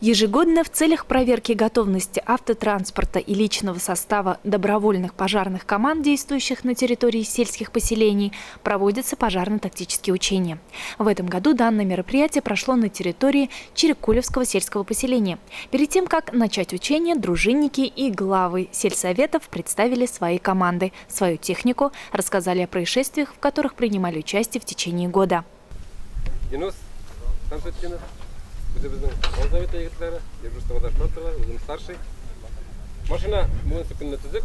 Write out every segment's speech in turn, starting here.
Ежегодно в целях проверки готовности автотранспорта и личного состава добровольных пожарных команд, действующих на территории сельских поселений, проводятся пожарно-тактические учения. В этом году данное мероприятие прошло на территории Чирикулевского сельского поселения. Перед тем, как начать учения, дружинники и главы сельсоветов представили свои команды, свою технику, рассказали о происшествиях, в которых принимали участие в течение года. Старший. Машина муынсы күнне түзік.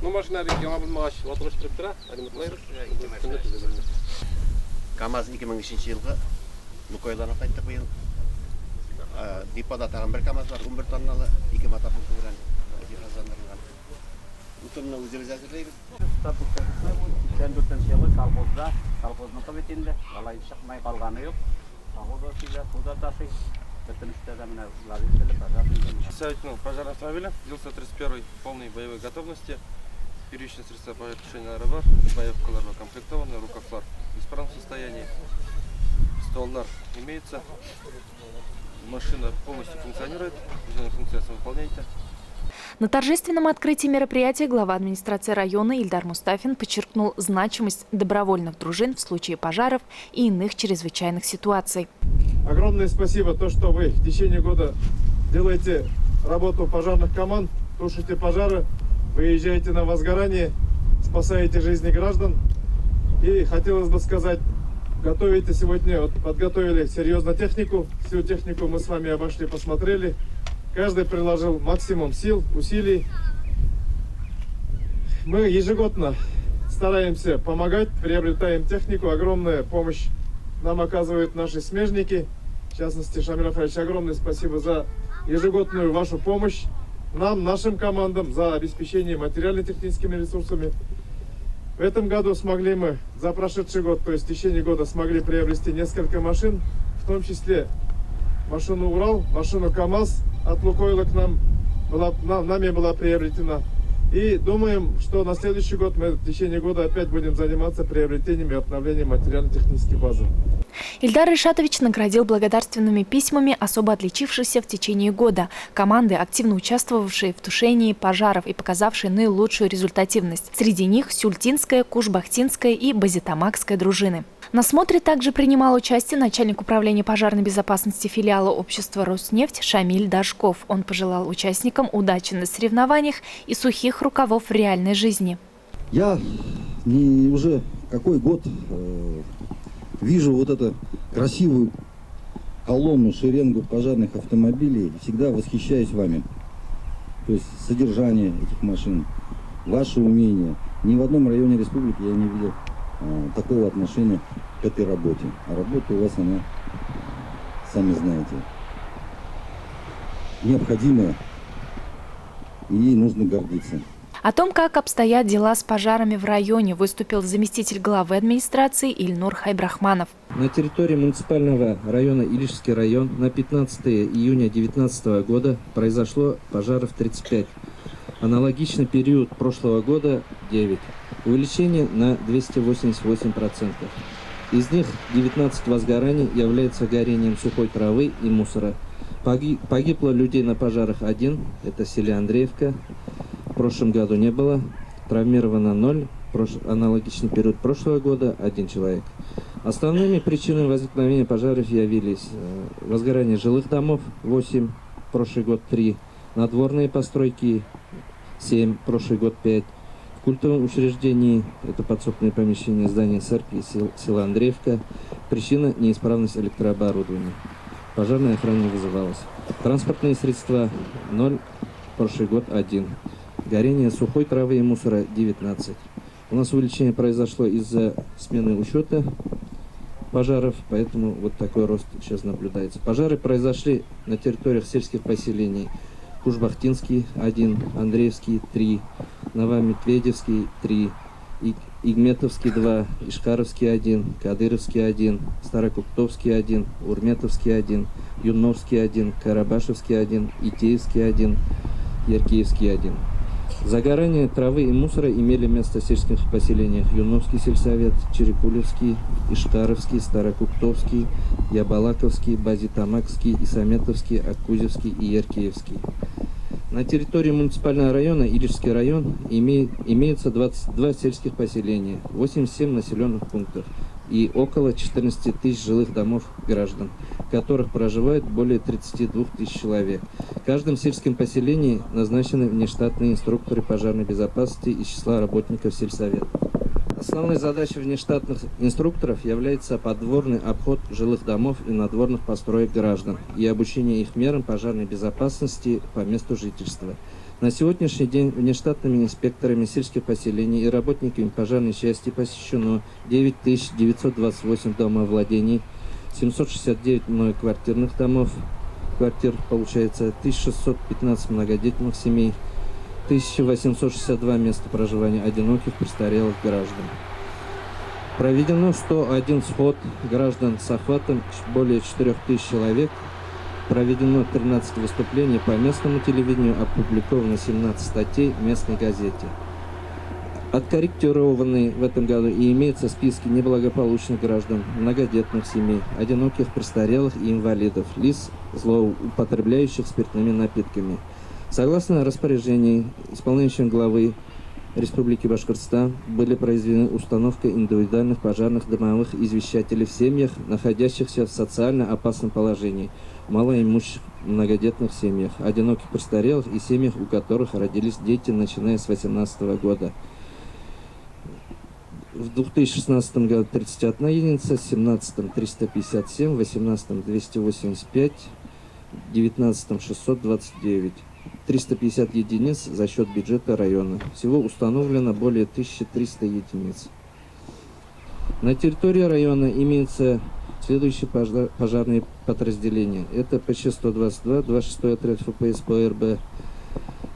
Машина бек яңа булмагач ватырыш тұрып тұра. КамАЗ 2003 жылғы Лукойларына қайттық биыл. Депода тағын бір КамАЗ бар, 11 тонналы, 2 моторлы туран жиһазландырылған. Утымны өзіміз әзірлейміз. 2004 жылы колхоздың комитетінде алайын шықмай қалғаны жоқ. Советник пожарного автомобиля, ЗИЛ-131 полной боевой готовности, первичные средства по тушению аэробар, боевкалар укомплектованы, рукавлар в исправном состоянии, стволлар имеется, машина полностью функционирует, функцию выполняете. На торжественном открытии мероприятия глава администрации района Ильдар Мустафин подчеркнул значимость добровольных дружин в случае пожаров и иных чрезвычайных ситуаций. Огромное спасибо, что вы в течение года делаете работу пожарных команд, тушите пожары, выезжаете на возгорание, спасаете жизни граждан. И хотелось бы сказать, готовите сегодня, подготовили серьезно технику, всю технику мы с вами обошли, посмотрели. Каждый приложил максимум сил, усилий. Мы ежегодно стараемся помогать, приобретаем технику. Огромная помощь нам оказывают наши смежники. В частности, Шамиль Рафаевич, огромное спасибо за ежегодную вашу помощь нам, нашим командам, за обеспечение материально-техническими ресурсами. В этом году смогли мы, за прошедший год, то есть в течение года, смогли приобрести несколько машин, в том числе машину Урал, машину КамАЗ от Лукойла к нами была приобретена. И думаем, что на следующий год мы в течение года опять будем заниматься приобретением и обновлением материально-технической базы. Ильдар Ишатович наградил благодарственными письмами особо отличившихся в течение года команды, активно участвовавшие в тушении пожаров и показавшие наилучшую результативность. Среди них Сюльтинская, Кушбахтинская и Базитамакская дружины. На смотре также принимал участие начальник управления пожарной безопасности филиала общества «Роснефть» Шамиль Дашков. Он пожелал участникам удачи на соревнованиях и сухих рукавов в реальной жизни. Я уже какой год вижу вот эту красивую колонну, шеренгу пожарных автомобилей и всегда восхищаюсь вами. То есть содержание этих машин, ваше умение. Ни в одном районе республики я не видел такого отношения к этой работе. А работа у вас, она, сами знаете, необходимая, и ей нужно гордиться. О том, как обстоят дела с пожарами в районе, выступил заместитель главы администрации Ильнур Хайбрахманов. На территории муниципального района Илишский район на 15 июня 2019 года произошло пожаров 35. Аналогичный период прошлого года 9. Увеличение на 288%. Из них 19 возгораний является горением сухой травы и мусора. Погибло людей на пожарах 1, это селе Андреевка. В прошлом году не было. Травмировано 0. Аналогичный период прошлого года 1 человек. Основными причинами возникновения пожаров явились возгорание жилых домов 8, прошлый год 3, надворные постройки 7, прошлый год 5. В культовом учреждении, это подсобное помещение здания церкви села Андреевка, причина неисправность электрооборудования. Пожарная охрана не вызывалась. Транспортные средства 0, прошлый год 1. Горение сухой травы и мусора 19. У нас увеличение произошло из-за смены учета пожаров, поэтому вот такой рост сейчас наблюдается. Пожары произошли на территориях сельских поселений. Кушбахтинский 1, Андреевский 3, Новомедведевский 3, Игметовский 2, Ишкаровский 1, Кадыровский 1, Старокуптовский 1, Урметовский 1, Юновский 1, Карабашевский 1, Итеевский 1, Яркеевский 1. Загорание травы и мусора имели место в сельских поселениях Юновский сельсовет, Черекулевский, Иштаровский, Старокуптовский, Ябалаковский, Базитамакский, Исаметовский, Аккузевский и Яркеевский. На территории муниципального района Илишский район имеется 22 сельских поселения, 87 населенных пунктов и около 14 тысяч жилых домов граждан, в которых проживает более 32 тысяч человек. В каждом сельском поселении назначены внештатные инструкторы пожарной безопасности из числа работников сельсовета. Основной задачей внештатных инструкторов является подворный обход жилых домов и надворных построек граждан и обучение их мерам пожарной безопасности по месту жительства. На сегодняшний день внештатными инспекторами сельских поселений и работниками пожарной части посещено 9928 домовладений, 769 многоквартирных домов, квартир получается 1615 многодетных семей, 1862 места проживания одиноких престарелых граждан. Проведено 101 сход граждан с охватом более 4000 человек. Проведено 13 выступлений по местному телевидению, опубликовано 17 статей в местной газете. Откорректированы в этом году и имеются списки неблагополучных граждан, многодетных семей, одиноких престарелых и инвалидов, лиц, злоупотребляющих спиртными напитками. Согласно распоряжению исполняющего главы Республики Башкортостан были произведены установка индивидуальных пожарных домовых извещателей в семьях, находящихся в социально опасном положении, малоимущих многодетных семьях, одиноких престарелых и семьях, у которых родились дети, начиная с 2018 года. В 2016 году 31 единица, в 2017 357, в 2018 285, в 2019 629. 350 единиц за счет бюджета района. Всего установлено более 1300 единиц. На территории района имеются следующие пожарные подразделения. Это ПЧ-122, 26-й отряд ФПС ПРБ,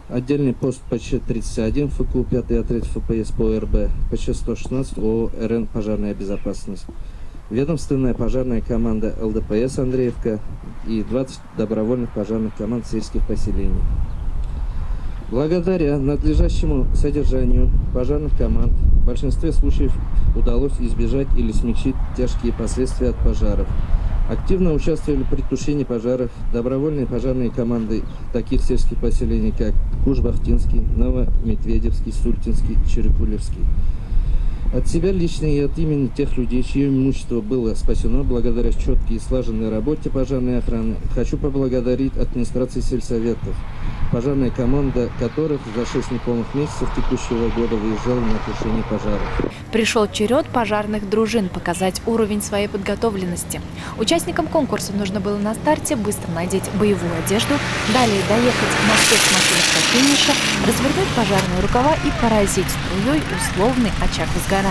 отдельный пост ПЧ-31, ФКУ 5-й отряд ФПС ПРБ, ПЧ-116, ООО РН «Пожарная безопасность», ведомственная пожарная команда ЛДПС «Андреевка» и 20 добровольных пожарных команд сельских поселений. Благодаря надлежащему содержанию пожарных команд в большинстве случаев удалось избежать или смягчить тяжкие последствия от пожаров. Активно участвовали при тушении пожаров добровольные пожарные команды таких сельских поселений, как Куш-Бахтинский, Новомедведевский, Сультинский и Черекулевский. От себя лично и от имени тех людей, чье имущество было спасено благодаря четкой и слаженной работе пожарной охраны, хочу поблагодарить администрации сельсоветов, пожарная команда которых за 6 неполных месяцев текущего года выезжала на тушение пожаров. Пришел черед пожарных дружин показать уровень своей подготовленности. Участникам конкурса нужно было на старте быстро надеть боевую одежду, далее доехать на спецмашинах до финиша, развернуть пожарные рукава и поразить струей условный очаг возгорания.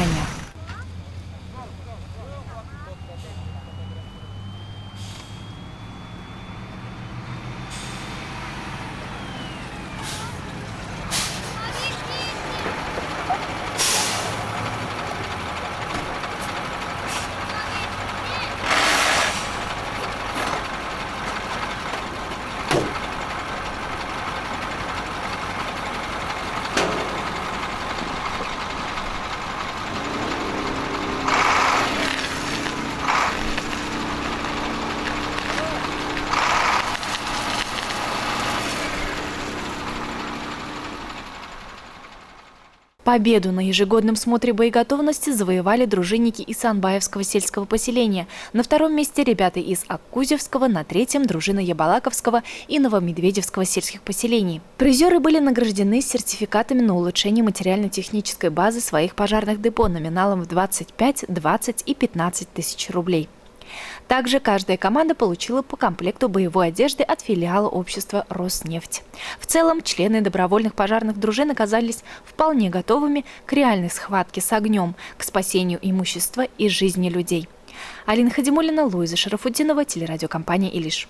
Победу на ежегодном смотре боеготовности завоевали дружинники из Санбаевского сельского поселения. На втором месте ребята из Аккузевского, на третьем дружина Ябалаковского и Новомедведевского сельских поселений. Призеры были награждены сертификатами на улучшение материально-технической базы своих пожарных депо номиналом в 25, 20 и 15 тысяч рублей. Также каждая команда получила по комплекту боевой одежды от филиала общества «Роснефть». В целом, члены добровольных пожарных дружин оказались вполне готовыми к реальной схватке с огнем, к спасению имущества и жизни людей. Алина Хадимуллина, Луиза Шарафутдинова, телерадиокомпания «Илиш».